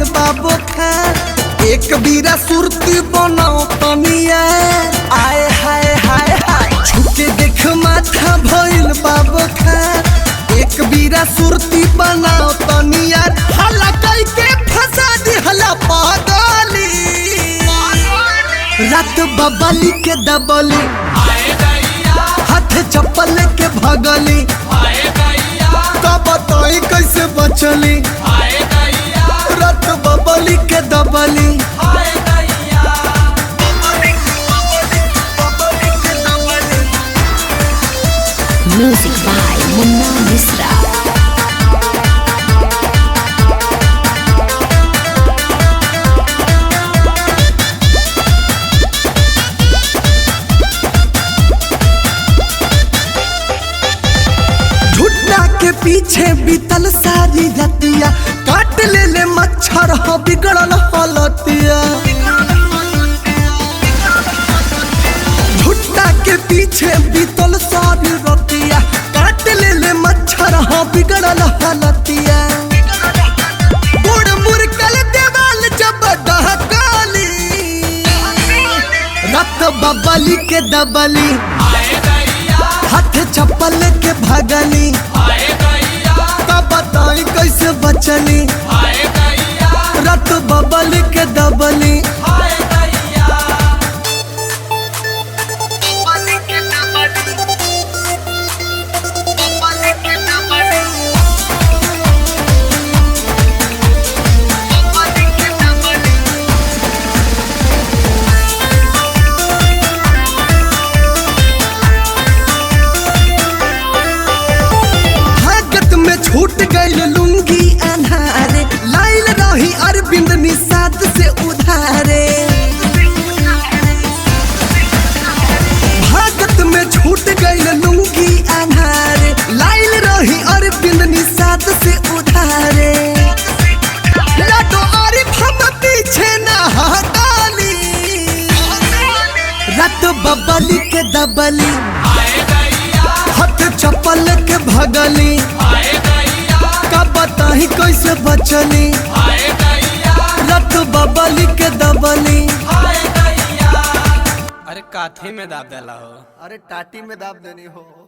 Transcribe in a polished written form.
भइल बाबो खान, एक बीरा सुरती बनाओ तनिया। आए हाय हाय हाय छुके देख माथा भइल बाबो खान, एक बीरा सुरती बनाओ तनिया। हला कई के फंसा दी हला पागली, रात बबली के दबली, हाथ चप्पल के भगली, तब बताई कैसे बचली, रात बबली के दबली। Music by Munna Misra. के पीछे बीतल सारी रतिया, काट ले ले मच्छर हो बिगड़ल हलतिया। भुट्टा के पीछे बीतल सारी रतिया, काट ले ले मच्छर हो बिगड़ल हलतिया। बुढ़ मुरकल देवाल जब डहकाली, रत बबली के दबली, हाथ चप्पल के भगली, तब बताई कैसे बचली, रत बबली के दबली। छूट गई लुंगी अनहारे, लाइल रही अरविंद निषाद से उधारे। भागत में छूट गई लुंगी अनहारे, लाइल रही अरविंद निषाद से उधारे। लाडो आरिफ हम पीछे न हटाली, रात बबली के दबली, हाथ चप्पल के भगली, बताही कैसे बचली, रत बबली के दबली। अरे काठी में दाब देला हो, अरे टाटी में दाब देनी हो।